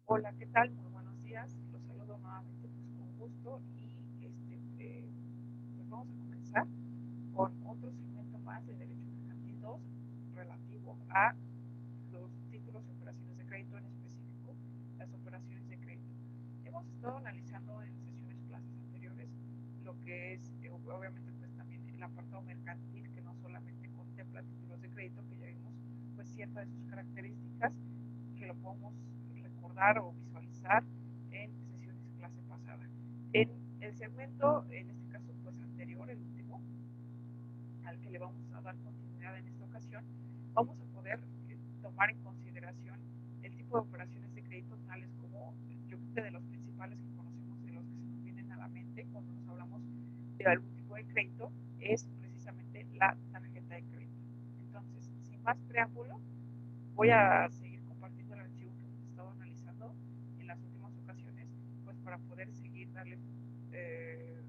Hola, ¿qué tal? Muy buenos días. Los saludo nuevamente con gusto pues vamos a comenzar con otro segmento más de Derecho Mercantil 2 relativo a los títulos y operaciones de crédito, en específico las operaciones de crédito. Hemos estado analizando en sesiones clases anteriores lo que es obviamente pues también el apartado mercantil, que no solamente contempla títulos de crédito, que ya vimos pues ciertas de sus características que lo podemos recordar o visualizar en sesiones de clase pasada. En el segmento, en este caso pues anterior, el último, al que le vamos a dar continuidad en esta ocasión, vamos a poder tomar en consideración el tipo de operaciones de crédito tales como, yo creo que de los principales que conocemos, de los que se nos vienen a la mente cuando nos hablamos de algún tipo de crédito, es precisamente la tarjeta de crédito. Entonces, sin más preámbulo, voy a seguir compartiendo el archivo que hemos estado analizando en las últimas ocasiones, pues para poder seguir darle eh,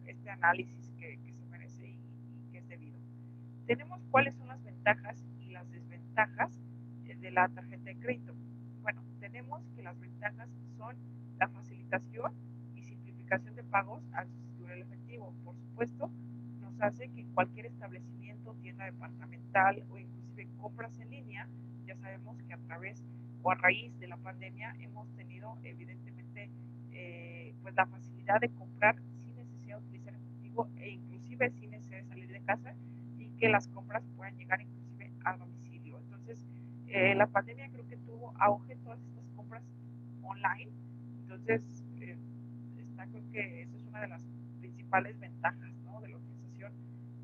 este análisis que se merece y que es debido. Tenemos cuáles son las ventajas y las desventajas de la tarjeta de crédito. Bueno, tenemos que las ventajas son la facilitación y simplificación de pagos al sustituir el efectivo. Por supuesto, nos hace que en cualquier establecimiento, tienda departamental o inclusive compras en línea, ya sabemos que a través o a raíz de la pandemia hemos tenido evidentemente pues la facilidad de comprar sin necesidad de utilizar efectivo e inclusive sin necesidad de salir de casa, y que las compras puedan llegar inclusive a domicilio. Entonces, la pandemia creo que tuvo auge todas estas compras online. Entonces, creo que esa es una de las principales ventajas, ¿no?, de la utilización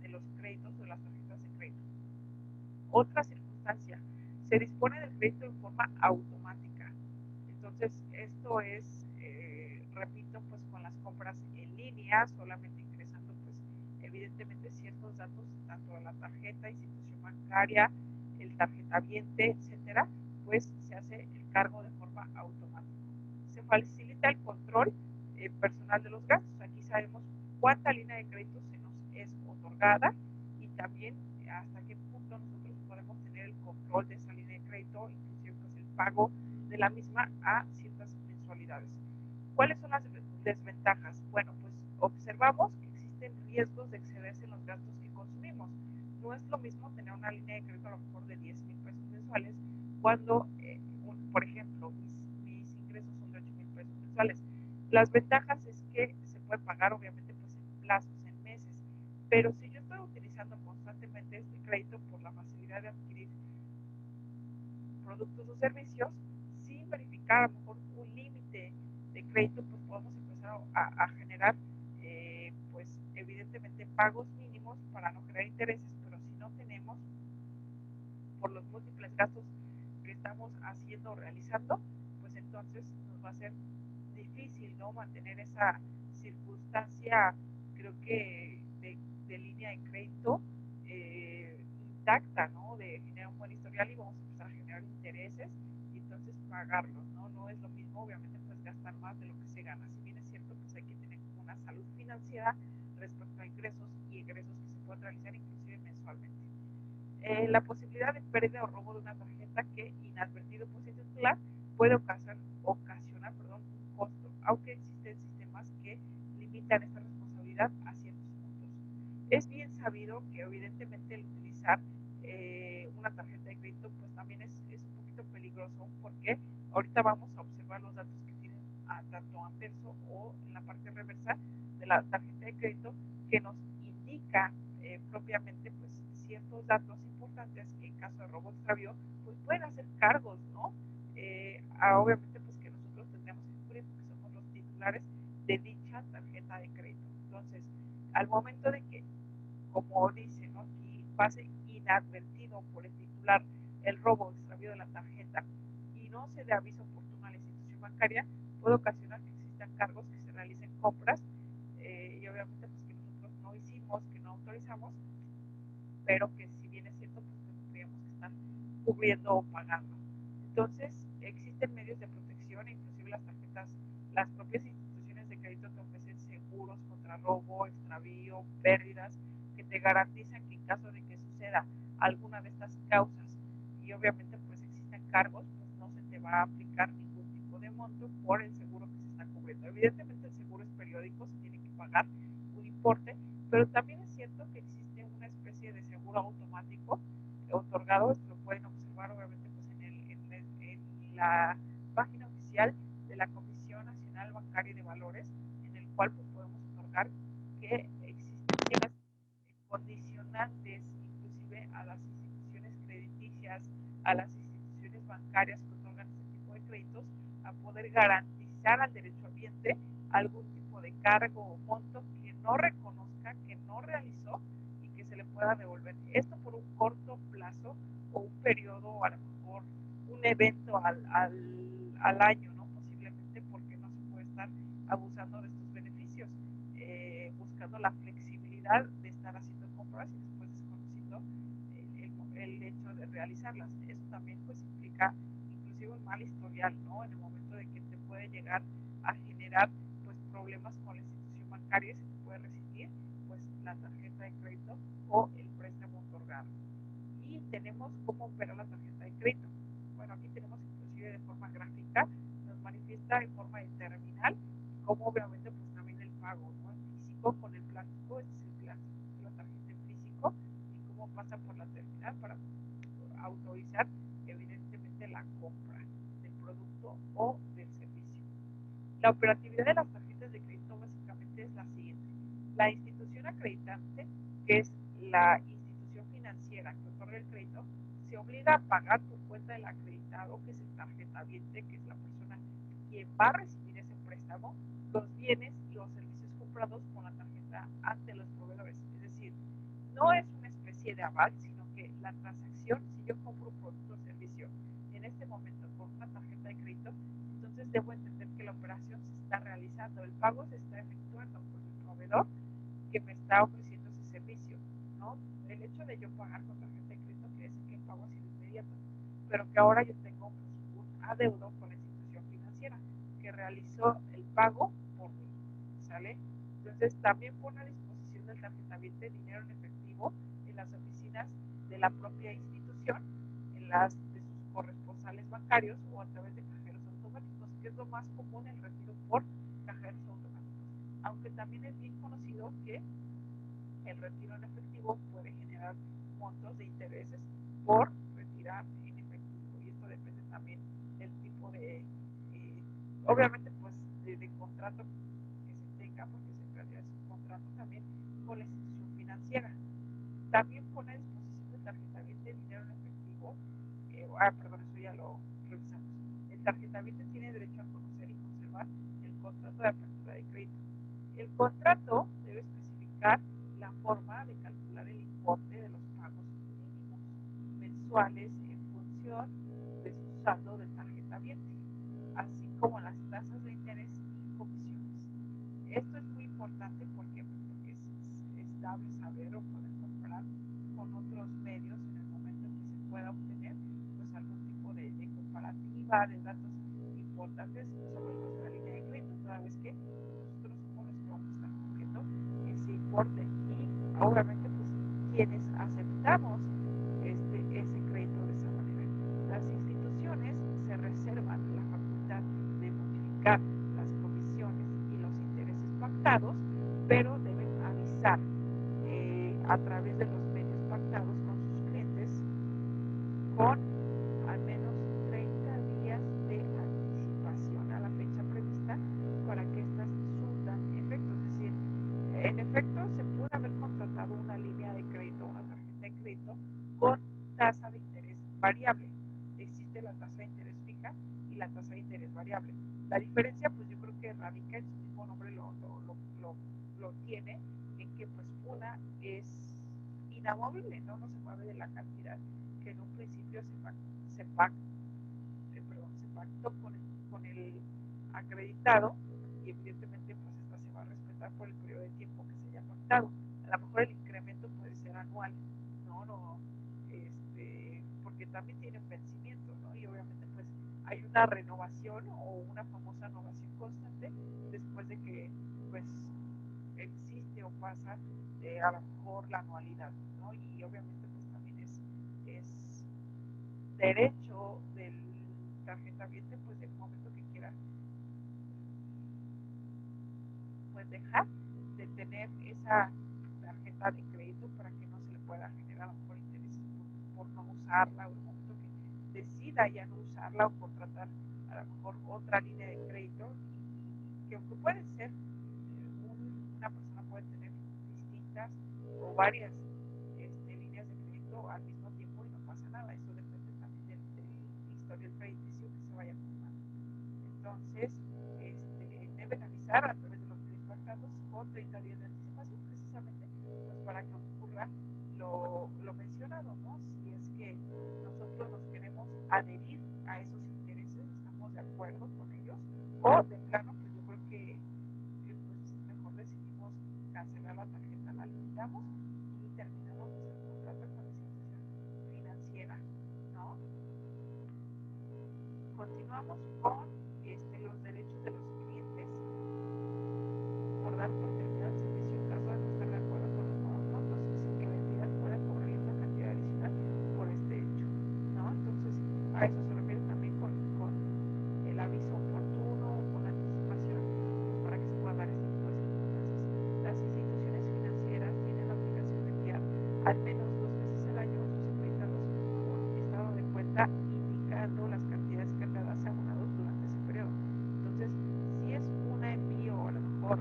de los créditos o de las tarjetas de crédito. Otra circunstancia, se dispone del crédito en forma automática. Entonces, esto es, repito, pues con las compras en línea, solamente ingresando, pues evidentemente ciertos datos, tanto de la tarjeta, institución bancaria, el tarjetaviente, etcétera, pues se hace el cargo de forma automática. Se facilita el control personal de los gastos. Aquí sabemos cuánta línea de crédito se nos es otorgada y también hasta qué punto nosotros podemos tener el control de esa línea de crédito, inclusive pues el pago de la misma a ciertas mensualidades. ¿Cuáles son las desventajas? Bueno, pues observamos que existen riesgos de excederse en los gastos que consumimos. No es lo mismo tener una línea de crédito a lo mejor de 10,000 pesos mensuales cuando, por ejemplo, mis ingresos son de 8,000 pesos mensuales. Las ventajas es que se puede pagar obviamente pues en plazos, en meses, pero si yo estoy utilizando constantemente este crédito por la facilidad de adquirir productos o servicios sin verificar a lo mejor un límite de crédito, pues podemos empezar a generar pues evidentemente pagos mínimos para no generar intereses, pero si no tenemos, por los múltiples gastos que estamos haciendo o realizando, pues entonces nos va a ser difícil, ¿no?, mantener esa circunstancia, creo que de línea de crédito intacta, ¿no?, de generar un buen historial y vamos a empezar a generar intereses y entonces pagarlos, ¿no? No es lo mismo, obviamente, pues gastar más de lo que se gana. Si bien es cierto, pues hay que tener como una salud financiera respecto a ingresos y egresos que se pueden realizar inclusive mensualmente. La posibilidad de pérdida o robo de una tarjeta que, inadvertido por su titular, puede ocasionar un costo, aunque existen sistemas que limitan esta responsabilidad a ciertos puntos. Es bien sabido que evidentemente el utilizar una tarjeta de crédito pues también es un poquito peligroso, porque ahorita vamos a observar los datos que tienen tanto anverso o en la parte reversa de la tarjeta de crédito, que nos indica propiamente pues ciertos datos importantes que en caso de robo extravío pues pueden hacer cargos, ¿no? Obviamente pues que nosotros tendríamos que cubrir porque somos los titulares de dicha tarjeta de crédito. Entonces, al momento de que, como dice, ¿no?, aquí pase inadvertido por el titular el robo o extravío de la tarjeta y no se dé aviso oportuno a la institución bancaria, puede ocasionar que existan cargos, que se realicen compras y obviamente pues que nosotros no hicimos, que no autorizamos, pero que si bien es cierto, pues tendríamos que estar cubriendo o pagando. Entonces, existen medios de protección, inclusive las tarjetas, las propias instituciones de crédito te ofrecen seguros contra robo, extravío, pérdidas, que te garantizan que en caso de que suceda alguna de estas causas y obviamente pues existan cargos, pues no se te va a aplicar ningún tipo monto por el seguro que se está cubriendo. Evidentemente el seguro es periódico, se tiene que pagar un importe, pero también es cierto que existe una especie de seguro automático otorgado. Esto lo pueden observar obviamente pues, en la página oficial de la Comisión Nacional Bancaria y de Valores, en el cual pues, podemos otorgar que existen ciertas condicionantes, inclusive a las instituciones crediticias, a las instituciones bancarias que otorgan este tipo de créditos, a poder garantizar al derechohabiente algún tipo de cargo o monto que no reconozca, que no realizó y que se le pueda devolver. Esto por un corto plazo o un periodo, o a lo mejor un evento al año, ¿no? Posiblemente porque no se puede estar abusando de estos beneficios, buscando la flexibilidad de estar haciendo compras y después desconociendo el hecho de realizarlas. Eso también pues implica inclusive un mal historial, ¿no? En el momento de que te puede llegar a generar pues problemas con la institución bancaria, se te puede rescindir pues la tarjeta de crédito o el préstamo otorgado. Y tenemos cómo opera la tarjeta de crédito. Bueno, aquí tenemos inclusive de forma gráfica, nos manifiesta en forma de terminal, como obviamente pues también el pago, ¿no? En físico con el plástico, este es el plástico, la tarjeta en físico, y cómo pasa por la terminal para autorizar evidentemente la compra del producto o del servicio. La operatividad de las tarjetas de crédito básicamente es la siguiente. La institución acreditante, que es la institución financiera que otorga el crédito, se obliga a pagar por cuenta del acreditado, que es el tarjetaviente, que es la persona quien va a recibir ese préstamo, los bienes y los servicios comprados con la tarjeta ante los proveedores. Es decir, no es una especie de aval, sino que la transacción, si yo compro un producto o servicio en este momento con una tarjeta de crédito, entonces debo entender que la operación se está realizando, el pago se está efectuando por el proveedor que me está ofreciendo ese servicio, ¿no? El hecho de yo pagar con tarjeta de crédito quiere decir que el pago ha sido inmediato, pero que ahora yo tengo pues, un adeudo con la institución financiera que realizó el pago por mí, ¿sale? Entonces también pone a disposición del tarjetaviente dinero en efectivo en las oficinas de la propia institución, en las de sus corresponsales bancarios o a través de cajeros automáticos, que es lo más común el retiro por cajeros automáticos. Aunque también es bien conocido que el retiro en efectivo puede generar montos de intereses por retirar en efectivo, y esto depende también del tipo obviamente pues de contrato que se tenga, porque en realidad es un contrato también con la institución financiera. También pone a disposición del tarjetaviente dinero en efectivo. Perdón, eso ya lo revisamos. El tarjetaviente tiene derecho a conocer y conservar el contrato de apertura de crédito. El contrato debe especificar la forma de calcular el importe de los pagos mínimos mensuales en función de su saldo de tarjetaviente, así como las tasas de interés y comisiones. Esto es muy importante porque es dable saber o poder comparar con otros medios en el momento en que se pueda obtener pues algún tipo de comparativa de datos importantes sobre nuestra línea de crédito, toda vez que nosotros somos los que vamos a estar cubriendo ese importe y obviamente pues quienes aceptamos ese crédito de esa manera. Las instituciones se reservan la facultad de modificar las comisiones y los intereses pactados, pero deben avisar a través de los medios pactados con sus clientes con al menos 30 días de anticipación a la fecha prevista para que éstas surtan efecto. Es decir, en efecto se puede haber contratado una línea de crédito, una tarjeta de crédito con tasa de interés variable. Existe la tasa de interés fija y la tasa de interés variable. La diferencia, pues yo creo que radica en su mismo nombre, lo tiene, en que pues una es inamovible, ¿no? No se mueve de la cantidad que en un principio se pactó con el acreditado, y evidentemente pues esta se va a respetar por el periodo de tiempo que se haya pactado. A lo mejor el incremento puede ser anual, no, porque también tiene un vencimiento, ¿no? Y obviamente pues hay una renovación o una famosa renovación constante después de que pues existe o pasa a lo mejor la anualidad, ¿no? Y obviamente pues también es derecho del tarjetaviente pues en el momento que quiera pues dejar de tener esa tarjeta de crédito para que no se le pueda generar a lo mejor intereses por no usarla, o el momento que decida ya no usarla o contratar a lo mejor otra línea de crédito, que aunque puede ser, una persona puede tener distintas o varias líneas de crédito al mismo tiempo y no pasa nada. Eso depende también del historial crediticio que se vaya formando. Entonces, deben avisar a través de los medios pactados con 30 días de anticipación, precisamente pues, para que ocurra lo mencionado, ¿no? Si es que nosotros nos queremos adherir a esos intereses, estamos de acuerdo con ellos, o de plano, pues yo creo que pues, mejor decidimos cancelar la tarjeta, la limitamos y terminamos nuestro contrato con la institución financiera, ¿no? Continuamos con los derechos de los clientes por dar por terminado el servicio en caso de no estar de acuerdo con los nuevos montos, sin que la entidad pueda cobrarle una cantidad adicional por este hecho, ¿no? Entonces, a eso se refiere también con el aviso oportuno, con anticipación, pues para que se pueda dar este tipo de circunstancias. Las instituciones financieras tienen la obligación de enviar al menos 2 veces al año sus acreditados un estado de cuenta indicando las cantidades cargadas abonados durante ese periodo. Entonces, si es un envío a lo mejor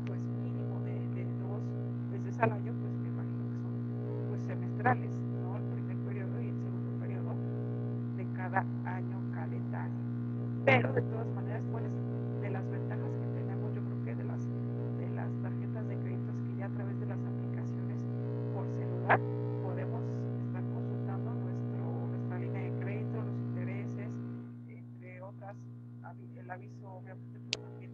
pues mínimo de 2 veces al año, pues me imagino que son pues semestrales, ¿no? El primer periodo y el segundo periodo de cada año calendario. Pero de todas maneras, ¿cuáles de las ventajas que tenemos? Yo creo que de las tarjetas de créditos que ya a través de las aplicaciones por celular podemos estar consultando nuestra línea de crédito, los intereses, entre otras, el aviso obviamente pues también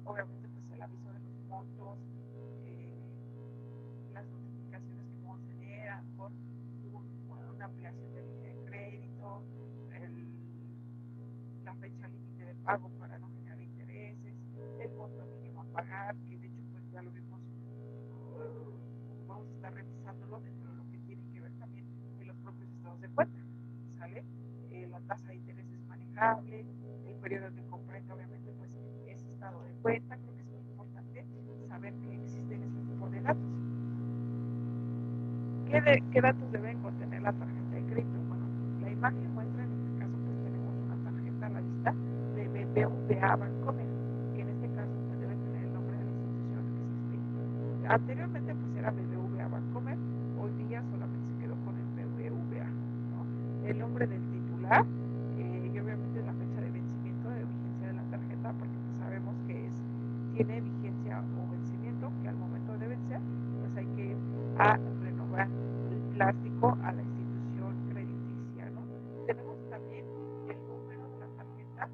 obviamente pues el aviso de los montos, las notificaciones que podemos tener, a lo mejor una ampliación de línea de crédito, la fecha límite de pago para no generar intereses, el monto mínimo a pagar, que de hecho pues ya lo vimos, vamos a estar revisándolo dentro de lo que tiene que ver también en los propios estados de cuenta, ¿sale? La tasa de interés es manejable, el periodo que comprende obviamente pues ese estado de cuenta. Creo que es muy importante saber que existen este tipo de datos. ¿Qué datos deben contener la tarjeta de crédito? Bueno, la imagen muestra, en este caso pues tenemos una tarjeta a la vista de BBVA Bancomer, que en este caso pues debe tener el nombre de la institución que se expide. Anteriormente pues era BBVA Bancomer, hoy día solamente se quedó con el BBVA, ¿no? El nombre del titular y obviamente la fecha de vencimiento, de vigencia de la tarjeta, porque pues sabemos que tiene vigencia o vencimiento, que al momento de vencer pues hay que ir a renovar el plástico a la institución crediticia, ¿no? Tenemos también el número de la tarjeta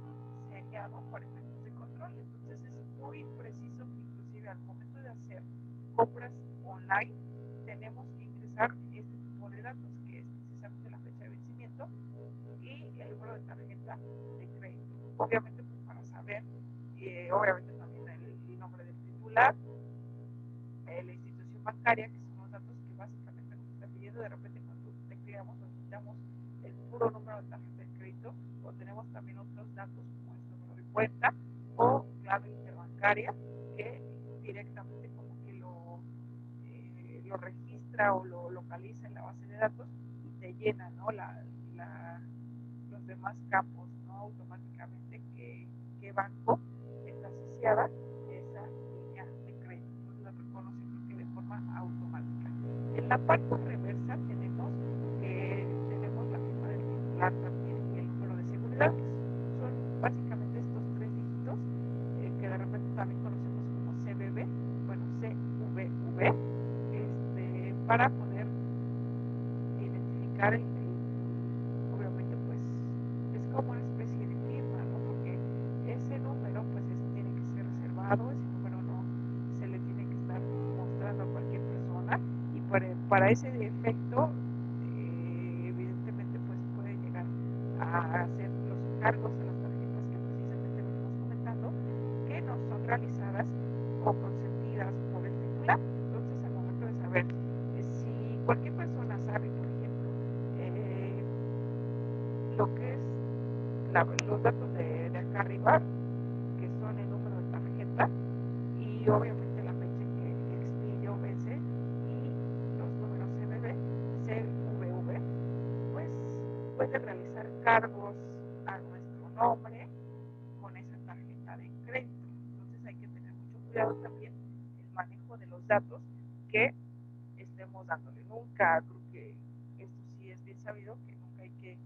sellado para efectos de control. Entonces es muy preciso que inclusive al momento de hacer compras online tenemos que ingresar este tipo de datos, que es precisamente la fecha de vencimiento y el número de tarjeta de crédito. Obviamente pues para saber, obviamente también el nombre del titular, la institución bancaria, que son los datos que básicamente nos están pidiendo. De repente cuando tecleamos o quitamos el puro número de tarjeta de crédito, o tenemos también otros datos como el número de cuenta o clave interbancaria, que directamente como que lo registra o lo localiza en la base de datos y te llena, ¿no? Los demás campos, ¿no? Automáticamente qué banco está asociada esa línea de crédito. Entonces lo reconoce, creo que de forma automática. En la parte reversa tenemos la firma del titular también y el número de seguridad, que son básicamente estos 3 dígitos que de repente también conocemos como CVV, bueno, CVV, para poder identificar obviamente pues es como una especie de firma, ¿no? Porque ese número pues tiene que ser reservado, ese número no se le tiene que estar mostrando a cualquier persona, y para ese efecto evidentemente pues puede llegar a hacer los cargos a las tarjetas que precisamente venimos comentando, que no son realizadas o consentidas por el titular. Entonces al momento de saber si cualquier persona sabe, por ejemplo, lo que es los datos de acá arriba, que son el número de tarjeta y obviamente la fecha en que expide o vence, y los números CVV, pues puede realizar cargos a nuestro nombre con esa tarjeta de crédito. Entonces hay que tener mucho cuidado también el manejo de los datos que estemos dándole. Nunca, creo que esto sí es bien sabido, que nunca hay que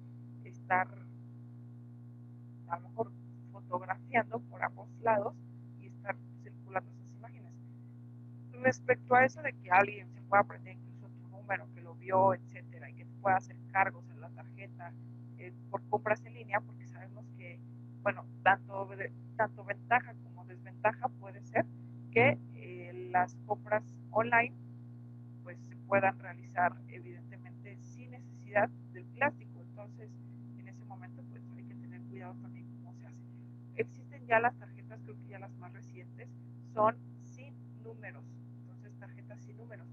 estar a lo mejor fotografiando por ambos lados y estar circulando esas imágenes. Respecto a eso de que alguien se pueda aprender incluso tu número, que lo vio, etcétera, y que te pueda hacer cargos en la tarjeta por compras en línea, porque sabemos que, bueno, tanto ventaja como desventaja puede ser que las compras online pues se puedan realizar evidentemente sin necesidad del plástico. Entonces, en ese momento pues hay que tener cuidado también cómo se hace. Existen ya las tarjetas, creo que ya las más recientes, son sin números. Entonces, tarjetas sin números.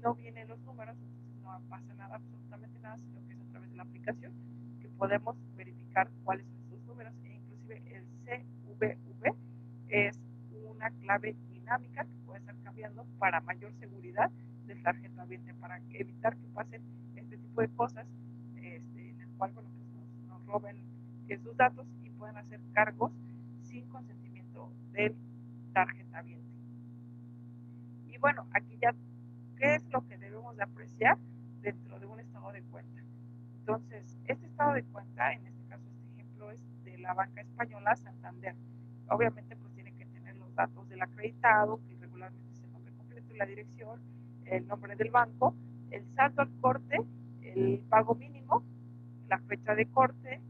No vienen los números, entonces no pasa nada, absolutamente nada, sino que es a través de la aplicación que podemos verificar cuáles son sus números, e inclusive el CVV es una clave dinámica que puede estar cambiando para mayor seguridad del tarjetaviente, para evitar que pasen este tipo de cosas, en el cual, bueno, pues nos roben sus datos y pueden hacer cargos sin consentimiento del tarjetaviente. Y bueno, aquí ya, ¿qué es lo que debemos de apreciar dentro de un estado de cuenta? Entonces, este estado de cuenta, en este caso, este ejemplo es de la banca española Santander. Obviamente, pues tiene que tener los datos del acreditado, que regularmente es el nombre completo y la dirección, el nombre del banco, el saldo al corte, el pago mínimo, la fecha de corte,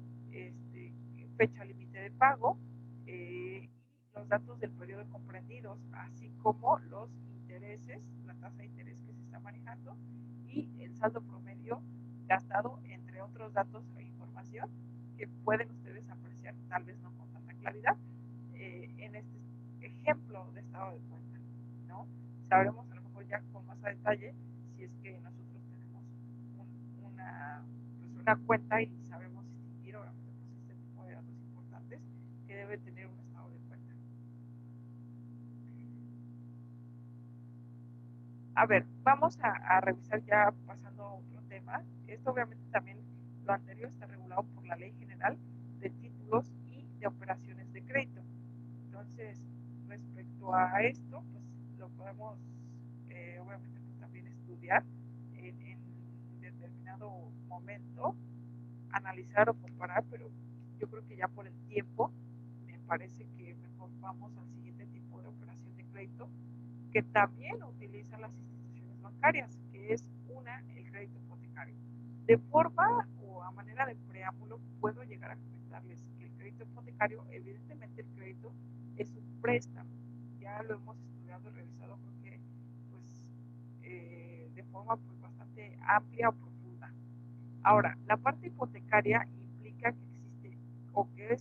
fecha límite de pago, y los datos del periodo comprendidos, así como los intereses, la tasa de interés que se está manejando y el saldo promedio gastado, entre otros datos e información que pueden ustedes apreciar, tal vez no con tanta claridad, en este ejemplo de estado de cuenta, ¿no? Sabremos a lo mejor ya con más a detalle si es que nosotros tenemos una cuenta y sabemos distinguir obviamente pues este tipo de datos importantes que debe tener un estado de cuenta. A ver, vamos a revisar ya pasando a otro tema. Esto obviamente también, lo anterior está regulado por la Ley General de Títulos y de Operaciones de Crédito. Entonces, respecto a esto, pues lo podemos obviamente pues, también estudiar en determinado momento, analizar o comparar, pero yo creo que ya por el tiempo me parece que mejor vamos al siguiente tipo de operación de crédito que también utilizan las instituciones bancarias, que es el crédito hipotecario. De forma o a manera de preámbulo, puedo llegar a comentarles que el crédito hipotecario, evidentemente el crédito es un préstamo. Ya lo hemos estudiado y revisado, creo que pues, de forma pues, bastante amplia o profunda. Ahora, la parte hipotecaria implica que existe o que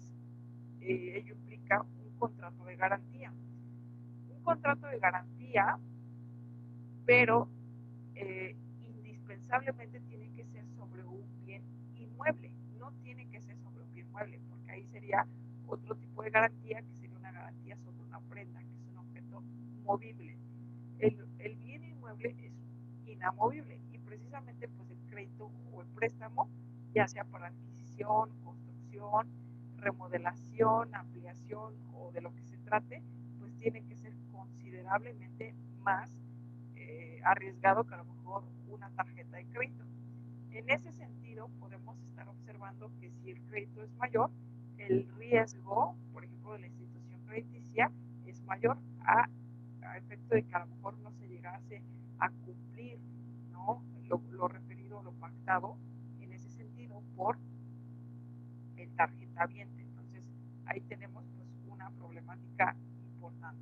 ello implica un contrato de garantía. Un contrato de garantía, pero indispensablemente tiene que ser sobre un bien inmueble, no tiene que ser sobre un bien mueble, porque ahí sería otro tipo de garantía, que sería una garantía sobre una prenda, que es un objeto movible. El bien inmueble es inamovible y precisamente pues el crédito o el préstamo, ya sea para adquisición, construcción, remodelación, ampliación o de lo que se trate, pues tiene que ser considerablemente más arriesgado que a lo mejor una tarjeta de crédito. En ese sentido, podemos estar observando que si el crédito es mayor, el riesgo, por ejemplo, de la institución crediticia es mayor a efecto de que a lo mejor no se llegase a cumplir, ¿no? lo referido, lo pactado en ese sentido por el tarjetaviente. Entonces, ahí tenemos pues, una problemática importante.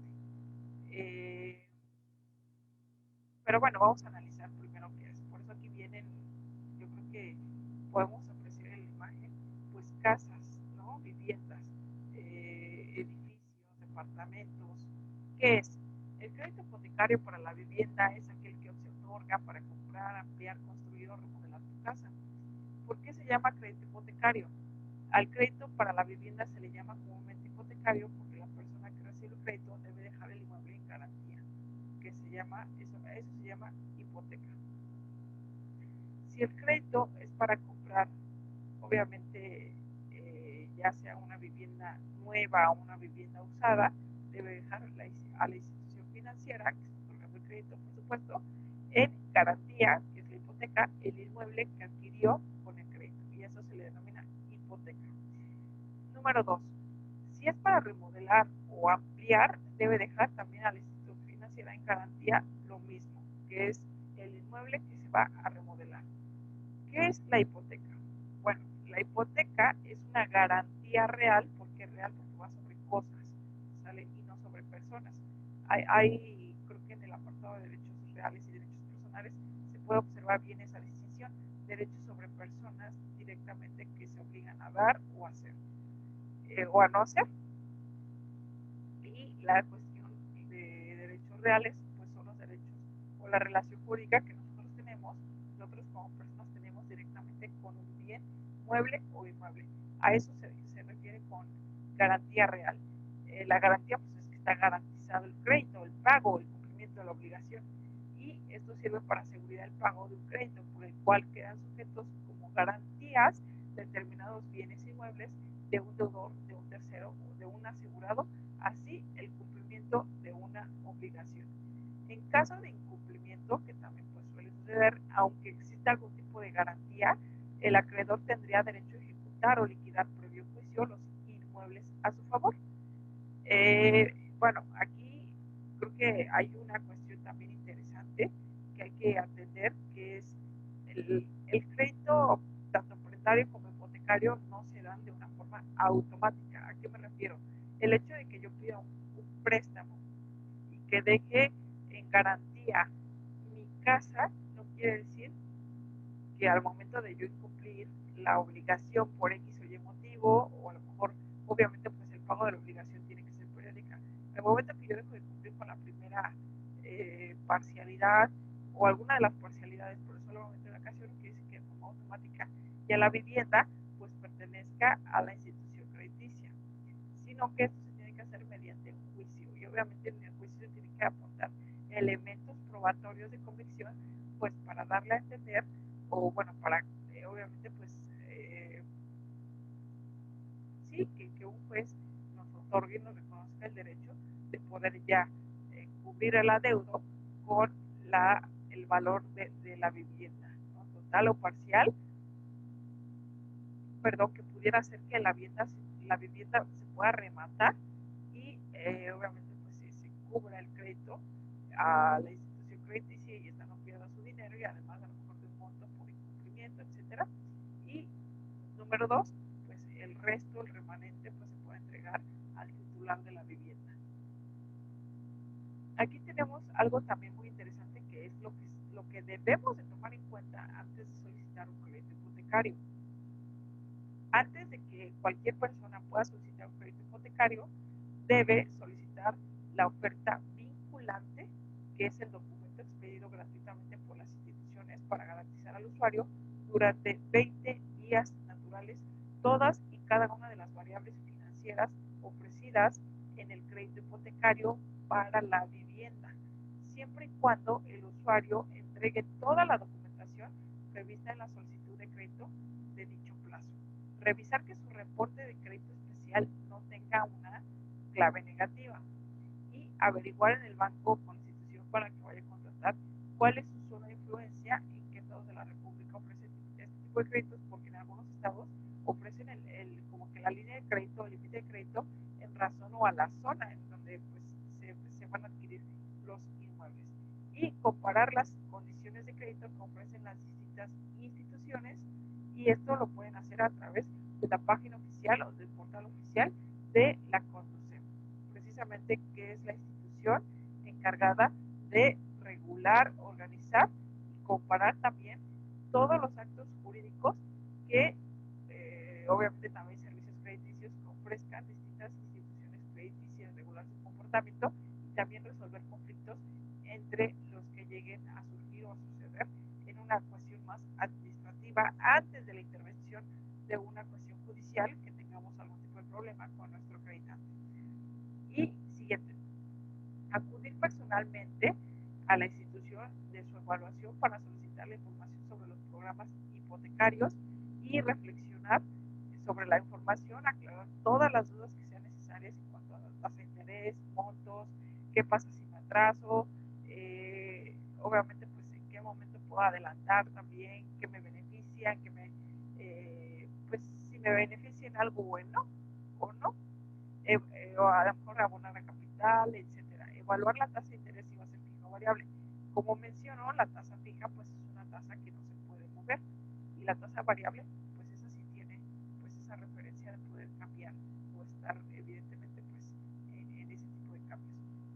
Pero bueno, vamos a analizar primero qué es. Por eso aquí vienen, yo creo que podemos apreciar en la imagen, pues casas, ¿no? Viviendas, edificios, departamentos. ¿Qué es? El crédito hipotecario para la vivienda es aquel que se otorga para comprar, ampliar, construir o remodelar tu casa. ¿Por qué se llama crédito hipotecario? Al crédito para la vivienda se le llama comúnmente hipotecario porque la persona que recibe el crédito debe dejar el inmueble en garantía, que se llama, eso se llama hipoteca. Si el crédito es para comprar, obviamente, ya sea una vivienda nueva o una vivienda usada, debe dejar a la institución financiera que está otorgando el crédito, por supuesto, en garantía, que es la hipoteca, el inmueble que adquirió con el crédito, y eso se le denomina hipoteca. Número 2. Si es para remodelar o ampliar, debe dejar también a la institución financiera en garantía lo mismo, que es el inmueble que se va a remodelar. ¿Qué es la hipoteca? Bueno, la hipoteca es una garantía real, porque es real porque va sobre cosas, ¿sale? Y no sobre personas. Creo que en el apartado de derechos reales y derechos personales se puede observar bien esa distinción, derechos sobre personas directamente que se obligan a dar o a hacer, o a no hacer. Y la cuestión de derechos reales, pues son los derechos o la relación jurídica que nosotros como personas tenemos directamente con un bien mueble o inmueble. A eso se refiere con garantía real. La garantía pues es que está garantizado el crédito, el pago, el cumplimiento de la obligación, y esto sirve para asegurar el pago de un crédito por el cual quedan sujetos como garantías determinados bienes inmuebles de un deudor, de un tercero o de un asegurado, así el cumplimiento de una obligación. En caso de incumplimiento, que también pues suele suceder, aunque exista algún tipo de garantía, el acreedor tendría derecho a ejecutar o liquidar previo juicio los inmuebles a su favor. Bueno, aquí creo que hay una cuestión también interesante que hay que atender, que es el crédito, tanto prestario como hipotecario, no se dan de una forma automática. ¿A qué me refiero? El hecho de que yo pida un préstamo y que deje en garantía mi casa no quiere decir que al momento de yo incumplir la obligación por X o Y motivo, o a lo mejor, obviamente, pues el pago de la obligación tiene que ser periódica. Al momento que yo dejo de cumplir con la primera parcialidad o alguna de las parcialidades por el solo momento de la ocasión, que dice que de forma automática ya la vivienda pues pertenezca a la institución crediticia, sino que esto se tiene que hacer mediante un juicio, y obviamente en el juicio se tiene que aportar elementos probatorios de convicción, pues para darle a entender, o bueno, para obviamente pues sí, que un juez nos otorgue y nos reconozca el derecho de poder ya cubrir el adeudo con el valor de la vivienda, ¿no? Total o parcial, perdón, que pudiera ser que la vivienda se pueda rematar y obviamente pues se cubra el crédito a la institución crediticia y esta no pierda su dinero, y además a lo mejor de un monto por incumplimiento, etcétera. Y número 2, pues el resto, el remanente, pues se puede entregar al titular de la vivienda. Aquí tenemos algo también muy interesante, que es lo que debemos de tomar en cuenta antes de solicitar un crédito hipotecario. Antes de que cualquier persona pueda solicitar un crédito hipotecario, debe solicitar la oferta vinculante, que es el documento expedido gratuitamente por las instituciones para garantizar al usuario durante 20 días naturales todas y cada una de las variables financieras ofrecidas en el crédito hipotecario para la vivienda, siempre y cuando el usuario entregue toda la documentación prevista en la solicitud de crédito de dicho plazo. Revisar que su reporte de crédito especial no tenga una clave negativa, y averiguar en el banco con la institución para que vaya a contratar cuál es su zona de influencia, en qué estados de la República ofrecen este tipo de créditos, porque en algunos estados ofrecen como que la línea de crédito, el límite de crédito en razón o a la zona en donde pues se van a adquirir los inmuebles, y comparar las condiciones de crédito que ofrecen las distintas instituciones, y esto lo pueden hacer a través de la página oficial o del portal oficial de la Conducef, precisamente, que es la institución encargada de regular, organizar y comparar también todos los actos jurídicos que obviamente también servicios crediticios que ofrezcan distintas instituciones crediticias, regular su comportamiento y también resolver conflictos entre los que lleguen a surgir o a suceder en una cuestión más administrativa antes de la intervención de una cuestión judicial perjudicial que tengamos algún tipo de problema con nuestro acreditante. Y siguiente, acudir personalmente a la institución de su evaluación para solicitar la información sobre los programas hipotecarios y reflexionar sobre la información, aclarar todas las dudas que sean necesarias en cuanto a la tasa de interés, montos, qué pasa si me atraso, obviamente pues en qué momento puedo adelantar también, qué me beneficia, pues si me beneficia en algo bueno o no, o a lo mejor abonar a capital, etcétera. Evaluar la tasa de interés si va a ser fija o variable. Como mencionó, la tasa fija pues es una tasa que no se puede mover y la tasa variable pues esa sí tiene pues esa referencia de poder cambiar o estar evidentemente pues en ese tipo de cambios.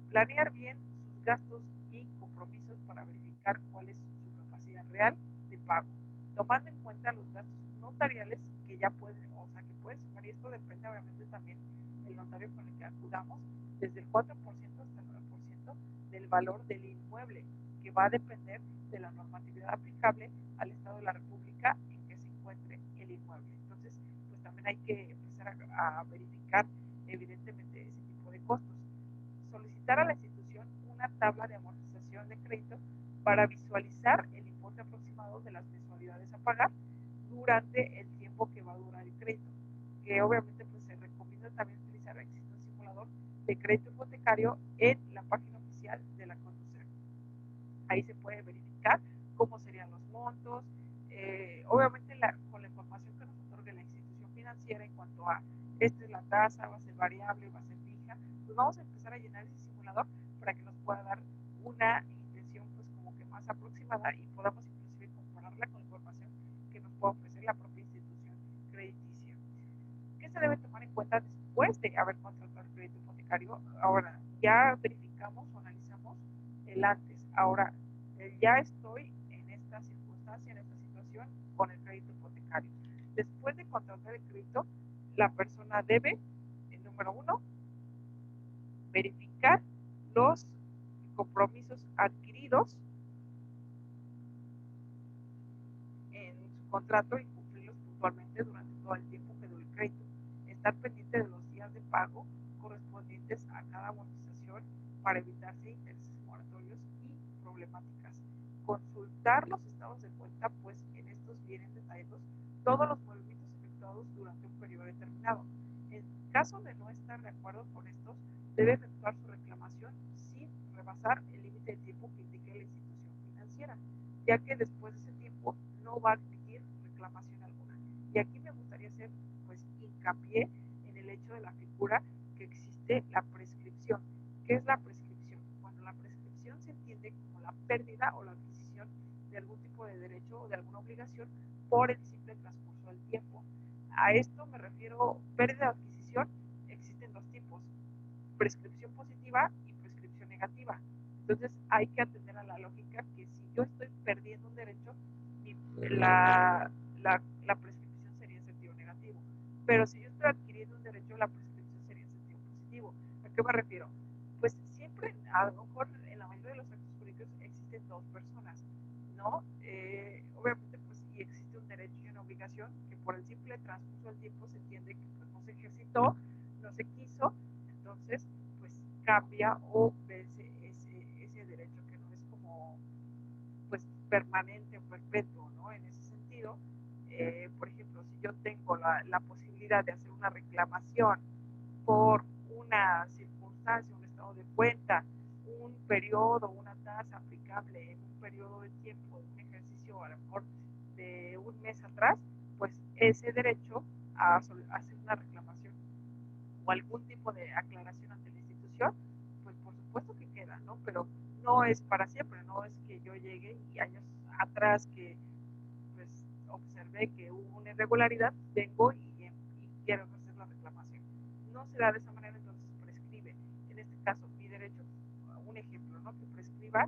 Planear bien sus gastos y compromisos para verificar cuál es su capacidad real de pago, tomando en cuenta los gastos notariales que ya pueden, o sea, que pueden sumar, y esto depende obviamente también del notario con el que acudamos, desde el 4% hasta el 9% del valor del inmueble, que va a depender de la normatividad aplicable al Estado de la República en que se encuentre el inmueble. Entonces, pues también hay que empezar a verificar evidentemente ese tipo de costos. Solicitar a la institución una tabla de amortización de crédito para visualizar el importe aproximado de las mensualidades a pagar durante el tiempo que va a durar el crédito, que obviamente pues se recomienda también utilizar, existe un simulador de crédito hipotecario en la página oficial de la Conducef. Ahí se puede verificar cómo serían los montos, obviamente con la información que nos otorgue la institución financiera en cuanto a esta es la tasa, va a ser variable, va a ser fija, pues vamos a empezar a llenar ese simulador para que nos pueda dar una intención pues como que más aproximada y podamos inclusive compararla con la información que nos pueda ofrecer la propia institución crediticia. ¿Qué se debe tomar en cuenta después de haber contratado el crédito hipotecario? Ahora, ya verificamos o analizamos el antes. Ahora, ya estoy en esta circunstancia, en esta situación con el crédito hipotecario. Después de contratar el crédito, la persona debe, el número uno, verificar los compromisos adquiridos en su contrato y cumplirlos puntualmente durante todo el tiempo que dure el crédito. Estar pendiente de los días de pago correspondientes a cada amortización para evitarse intereses moratorios y problemáticas. Consultar los estados de cuenta, pues en estos vienen detallados todos los movimientos efectuados durante un periodo determinado. En caso de no estar de acuerdo con estos, debe efectuar su reclamación sin rebasar el límite de tiempo que indique la institución financiera, ya que después de ese tiempo no va a admitir reclamación alguna. Y aquí me gustaría hacer pues hincapié en el hecho de la figura que existe la prescripción. ¿Qué es la prescripción? Cuando la prescripción se entiende como la pérdida o la adquisición de algún tipo de derecho o de alguna obligación por el simple transcurso del tiempo. A esto me refiero, pérdida o adquisición, existen dos tipos, prescripción positiva y prescripción negativa. Entonces hay que atender a la lógica que si yo estoy perdiendo un derecho, la prescripción sería en sentido negativo. Pero si yo estoy adquiriendo un derecho, la prescripción sería en sentido positivo. ¿A qué me refiero? Pues siempre, a lo mejor en la mayoría de los actos jurídicos existen dos personas, ¿no? Obviamente, pues si existe un derecho y una obligación que por el simple transcurso del tiempo se entiende que pues, no se ejercitó, no se quiso, entonces pues cambia o vence ese derecho que no es como pues permanente o perpetuo, ¿no? En ese sentido, por ejemplo, si yo tengo la posibilidad de hacer una reclamación por una circunstancia, un estado de cuenta, un periodo, una tasa aplicable en un periodo de tiempo, de un ejercicio a lo mejor de un mes atrás, pues ese derecho a hacer una reclamación o algún tipo de aclaración ante la institución, pues por supuesto que queda, ¿no? Pero no es para siempre, no es que yo llegue y años atrás que pues observé que hubo una irregularidad, vengo y quiero hacer la reclamación. No se da de esa manera, entonces prescribe. En este caso, mi derecho, un ejemplo, ¿no? Que prescriba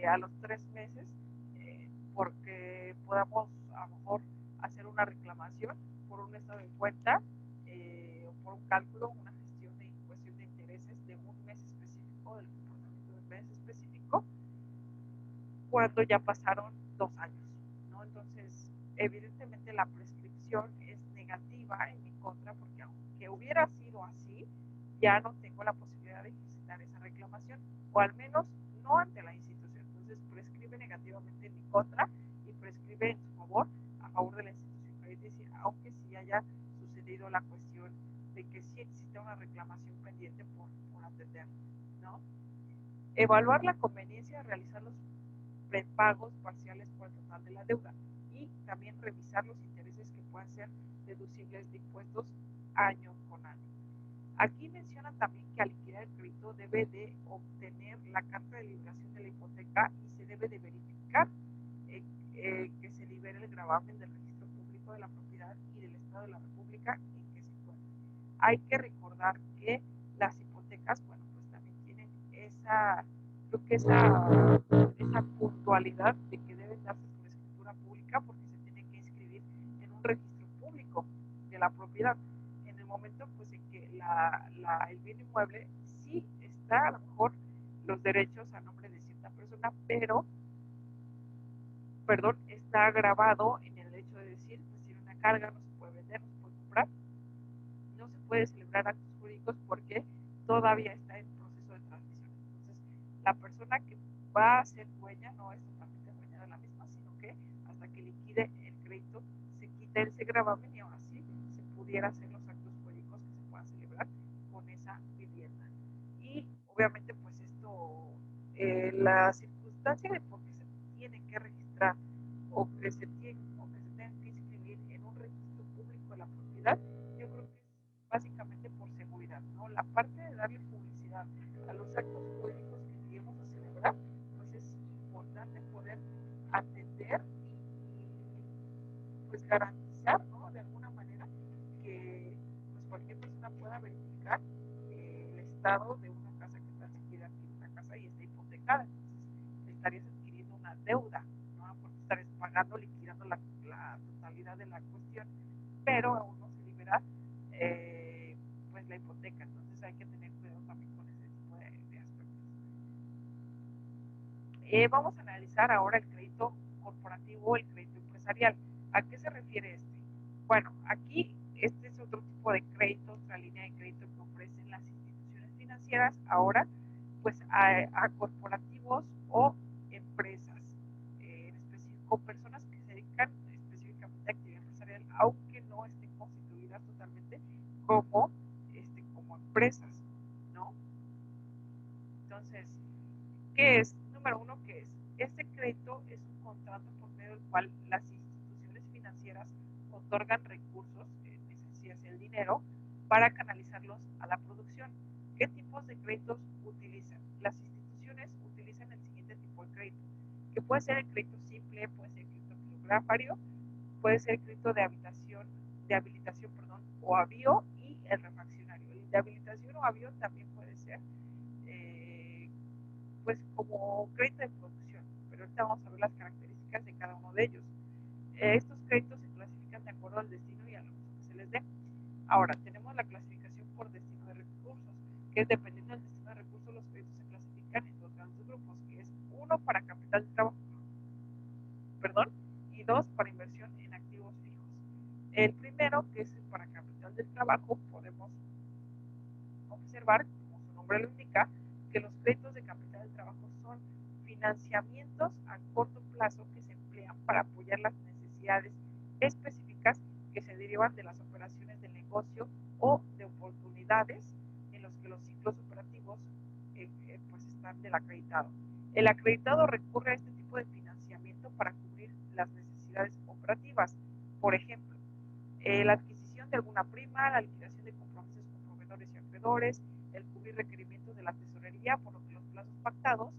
a los 3 meses porque podamos a lo mejor hacer una reclamación por un estado de cuenta o por un cálculo, una gestión de cuestión de intereses de un mes específico, del comportamiento de un mes específico, cuando ya pasaron 2 años, ¿no? Entonces, evidentemente la prescripción es negativa en mi ya no tengo la posibilidad de ejercitar esa reclamación, o al menos no ante la institución. Entonces prescribe negativamente en mi contra y prescribe en su favor, a favor de la institución crediticia, aunque sí haya sucedido la cuestión de que sí existe una reclamación pendiente por atender, ¿no? Evaluar la conveniencia de realizar los prepagos parciales por el total de la deuda y también revisar los intereses que puedan ser deducibles de impuestos año con año. Aquí mencionan también que al liquidar el crédito debe de obtener la carta de liberación de la hipoteca y se debe de verificar que se libere el gravamen del registro público de la propiedad y del Estado de la República en que se encuentra. Hay que recordar que las hipotecas, bueno, pues también tienen creo que esa puntualidad de que deben darse por escritura pública porque se tiene que inscribir en un registro público de la propiedad. En el momento pues en que el bien inmueble sí está a lo mejor los derechos a nombre de cierta persona, pero está grabado en el hecho de decir, pues tiene una carga, no se puede vender, no se puede comprar, no se puede celebrar actos jurídicos porque todavía está en proceso de transmisión. Entonces, la persona que va a ser dueña no es totalmente dueña de la misma, sino que hasta que liquide el crédito se quita ese gravamen y ahora sí se pudiera hacer los actos jurídicos que se puedan celebrar con esa vivienda. Y obviamente pues esto, la circunstancia de por qué se tiene que registrar o que se tenga que inscribir en un registro público de la propiedad, yo creo que es básicamente por seguridad, ¿no? La parte de darle publicidad a los actos jurídicos que lleguemos a celebrar, pues es importante poder atender y pues garantizar, ¿no? De alguna manera que pues cualquier persona pueda verificar el estado de una casa que está siquiera adquirir una casa y está hipotecada. Entonces estarías adquiriendo una deuda, ¿no? Porque estarías pagando, liquidando la totalidad de la cuestión, pero aún no se libera pues la hipoteca. Entonces hay que tener cuidado también con ese tipo de aspectos. Vamos a analizar ahora el crédito corporativo o el crédito empresarial. ¿A qué se refiere este? Bueno, aquí este es otro tipo de crédito, otra línea de crédito que ofrecen las instituciones financieras ahora pues a corporativos o empresas, en específico personas que se dedican específicamente a actividad empresarial, aunque no estén constituidas totalmente como, como empresas, ¿no? Entonces, ¿qué es? Número uno, ¿qué es? Este crédito es un contrato por medio del cual las instituciones financieras otorgan recursos, es decir, el dinero, para canalizarlos a la producción. ¿Qué tipos de créditos utilizan? Las instituciones utilizan el siguiente tipo de crédito, que puede ser el crédito simple, puede ser el crédito fiduciario, puede ser el crédito de habilitación, o avío y el refaccionario. El de habilitación o avío también puede ser pues como crédito de producción, pero ahorita vamos a ver las características de cada uno de ellos. Estos créditos se clasifican de acuerdo al destino y al uso que se les dé. Ahora, tenemos la clasificación por destino de recursos, que es dependiendo del destino de recursos, los créditos se clasifican en dos grandes grupos, que es uno para capital de trabajo, y dos para inversión en activos fijos. El primero, que es para capital del trabajo, podemos observar, como su nombre lo indica, que los créditos de capital del trabajo son financiamientos a corto plazo que se emplean para apoyar las necesidades específicas que se derivan de las operaciones del negocio o de oportunidades en los que los ciclos operativos pues están del acreditado. El acreditado recurre a este tipo de financiamiento para cubrir las necesidades operativas. Por ejemplo, la adquisición de alguna prima, la liquidación de compromisos con proveedores y acreedores, el cubrir requerimientos de la tesorería, por lo que los plazos pactados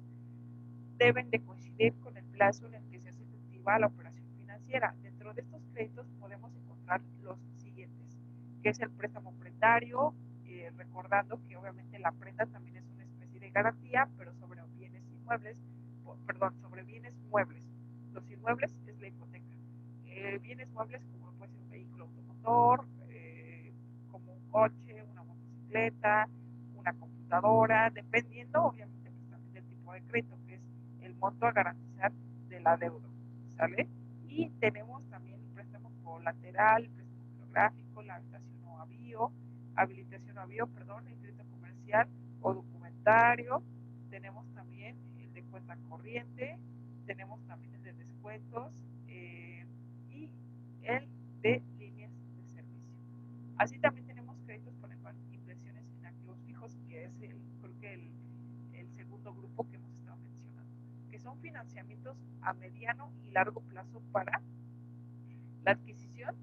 deben de coincidir con el plazo en el que se hace efectiva la operación financiera. Dentro de estos créditos podemos encontrar los siguientes, que es el préstamo prestario, recordando que obviamente la prenda también es una especie de garantía, pero sobre bienes inmuebles, sobre bienes muebles. Los inmuebles es la hipoteca. Bienes muebles como puede ser un vehículo automotor, como un coche, una motocicleta, una computadora, dependiendo obviamente pues, también del tipo de crédito, que es el monto a garantizar de la deuda, ¿sale? Y tenemos también el préstamo colateral, el préstamo geográfico, la habilitación o avío, el crédito comercial o documentario, tenemos también el de cuenta corriente, tenemos también el de descuentos y el de líneas de servicio. Así también tenemos créditos por inversiones en activos fijos, que es creo que el segundo grupo que hemos estado mencionando, que son financiamientos a mediano y largo plazo para la adquisición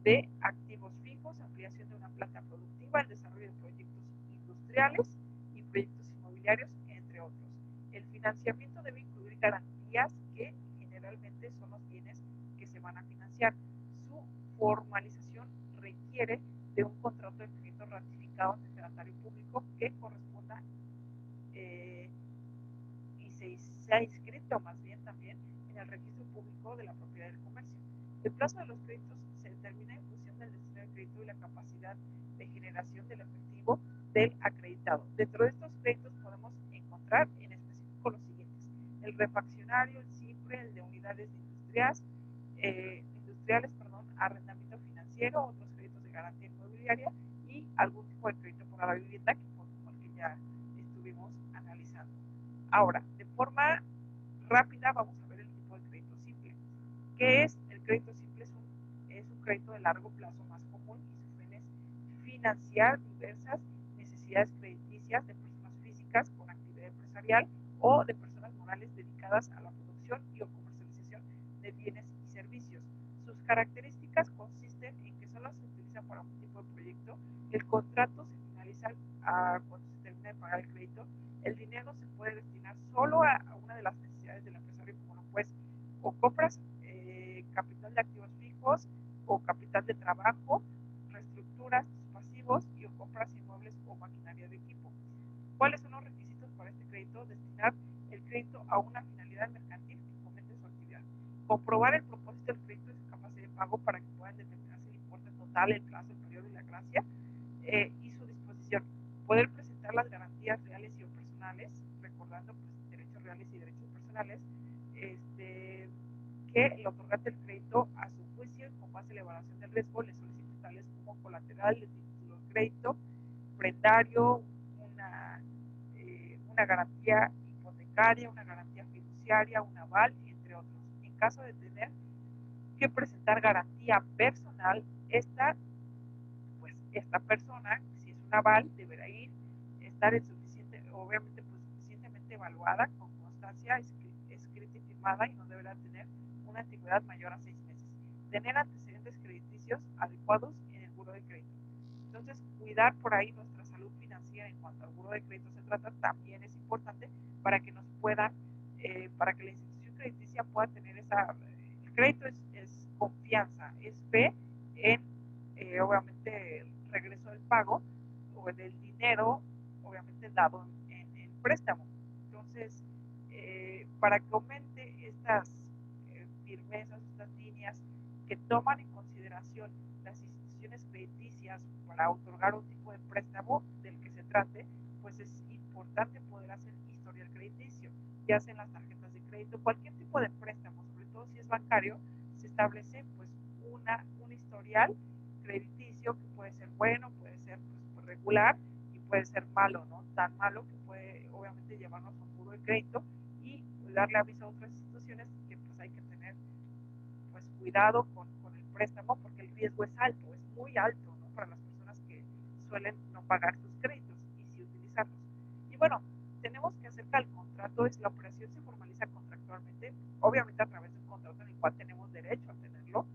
de activos fijos, ampliación de una planta productiva, el desarrollo de proyectos industriales y proyectos inmobiliarios, entre otros. El financiamiento debe incluir garantías que generalmente son los bienes que se van a financiar. Su formalización requiere de un contrato de crédito ratificado ante el fedatario público que corresponda y se ha inscrito más bien también en el registro público de la propiedad del comercio. El plazo de los créditos se determina en función del destino del crédito y la capacidad de generación del efectivo del acreditado. Dentro de estos créditos podemos encontrar en específico los siguientes: el refaccionario, el CIFRE, el de unidades industriales, arrendamiento financiero, otros créditos de garantía inmobiliaria y algún tipo de crédito por la vivienda que ya estuvimos analizando. Ahora, de forma rápida vamos a ver el tipo de crédito simple. ¿Qué es? El crédito simple es un crédito de largo plazo más común y su fin es financiar diversas necesidades crediticias de personas físicas con actividad empresarial o de personas morales dedicadas a la producción y o comercialización de bienes y servicios. Sus características consisten en que solo se utiliza para un tipo de proyecto, el contrato se finaliza cuando se termina de pagar el crédito, el dinero se puede destinar solo a una de las necesidades del empresario, como no, pues, o compras capital de activos fijos o capital de trabajo, reestructuras pasivos y o compras inmuebles o maquinaria de equipo. ¿Cuáles son los requisitos para este crédito? Destinar el crédito a una finalidad mercantil que fomente su actividad. Comprobar el propósito del crédito y su capacidad de pago para que puedan determinarse el importe total, el plazo, el periodo y la gracia y su disposición. Poder presentar las garantías reales y o personales, recordando pues, derechos reales y derechos personales, que el otorgante del crédito a su juicio con base en la evaluación del riesgo le solicite tales como colateral de título de crédito, prendario, una garantía hipotecaria, una garantía fiduciaria, un aval, entre otros. En caso de tener que presentar garantía personal, esta persona, si es un aval, deberá estar obviamente pues, suficientemente evaluada con constancia escrita y firmada y no deberá tener una antigüedad mayor a 6 meses. Tener antecedentes crediticios adecuados en el buro de crédito. Entonces, cuidar por ahí nuestra salud financiera en cuanto al buro de crédito se trata también es importante para que nos puedan, para que la institución crediticia pueda tener el crédito es confianza, es fe en, obviamente, el regreso del pago o del dinero, obviamente, dado en préstamo. Entonces, para que aumente estas firmezas, estas líneas que toman en consideración las instituciones crediticias para otorgar un tipo de préstamo del que se trate, pues es importante poder hacer historial crediticio, ya sea en las tarjetas de crédito, cualquier tipo de préstamo, sobre todo si es bancario, se establece pues un historial crediticio que puede ser bueno, puede ser pues, regular y puede ser malo, ¿no? Tan malo que puede obviamente llevarnos a un buro de crédito y darle aviso a otras instituciones que pues hay que tener pues cuidado con el préstamo porque el riesgo es alto, es muy alto, ¿no? Para las personas que suelen no pagar sus créditos y sí utilizarlos. Y bueno, tenemos que hacer que el contrato, la operación se formaliza contractualmente, obviamente a través de un contrato en el cual tenemos derecho a tenerlo,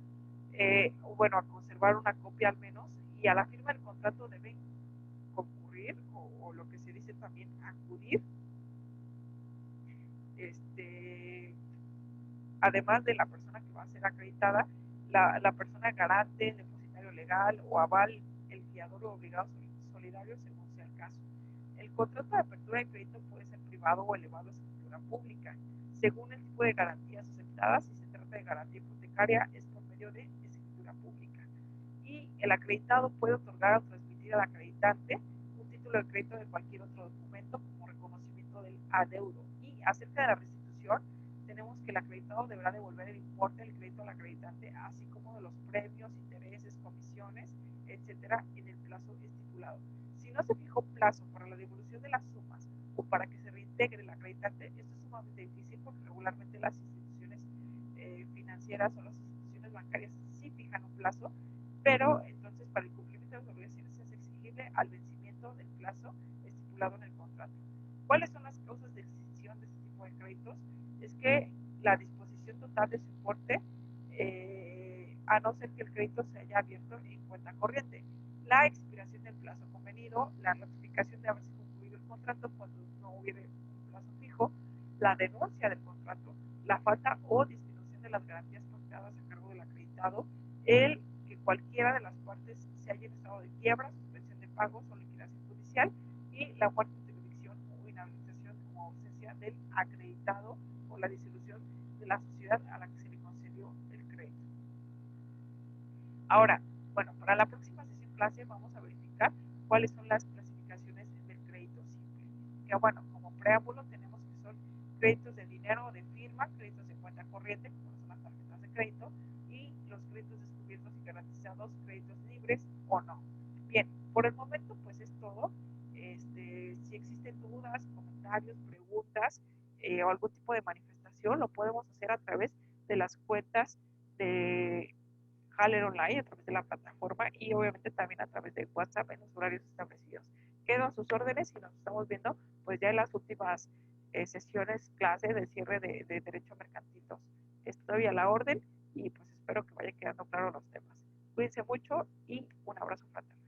bueno, a conservar una copia al menos, y a la firma del contrato deben concurrir o lo que se dice también acudir, además de la persona que va a ser acreditada, la persona garante, el depositario legal o aval, el fiador o obligado solidario según sea el caso. El contrato de apertura de crédito puede ser privado o elevado a escritura pública, según el tipo de garantías aceptadas. Si se trata de garantía hipotecaria, es por medio de escritura pública. Y el acreditado puede otorgar o transmitir al acreditante un título de crédito de cualquier otro documento como reconocimiento del adeudo. Y acerca de la restitución, tenemos que el acreditado deberá devolver el importe del crédito al acreditante, así como de los premios, intereses, comisiones, etcétera, en el plazo estipulado. Si no se fijó plazo para la devolución de las sumas o para que se reintegre el acreditante, esto es sumamente difícil porque regularmente las instituciones financieras o las instituciones bancarias sí fijan un plazo, pero entonces para el cumplimiento de las obligaciones es exigible al vencimiento del plazo estipulado en el contrato. ¿Cuáles son las causas de extinción de este tipo de créditos? Es que la disposición total de su importe, a no ser que el crédito se haya abierto en cuenta corriente, la expiración del plazo convenido, la notificación de haberse concluido el contrato cuando no hubiera un plazo fijo, la denuncia del contrato, la falta o disminución de las garantías pactadas a cargo del acreditado, el que cualquiera de las partes se haya en estado de quiebra, suspensión de pagos o liquidación judicial, y la muerte, interdicción o inhabilitación o ausencia del acreditado o la disolución de la sociedad a la que se le concedió el crédito. Ahora, bueno, para la próxima sesión clase vamos a verificar cuáles son las clasificaciones del crédito simple. Que bueno, como preámbulo tenemos que son créditos de dinero o de firma, créditos de cuenta corriente, como son las tarjetas de crédito, y los créditos descubiertos y garantizados, créditos libres o no. Bien, por el momento pues es todo. Si existen dudas, comentarios, preguntas o algún tipo de manifestación, lo podemos hacer a través de las cuentas de Haller Online, a través de la plataforma y obviamente también a través de WhatsApp en los horarios establecidos. Quedo a sus órdenes y nos estamos viendo pues ya en las últimas sesiones, clase de cierre de Derecho Mercantil 2. Estoy a la orden y pues espero que vayan quedando claros los temas. Cuídense mucho y un abrazo fraterno.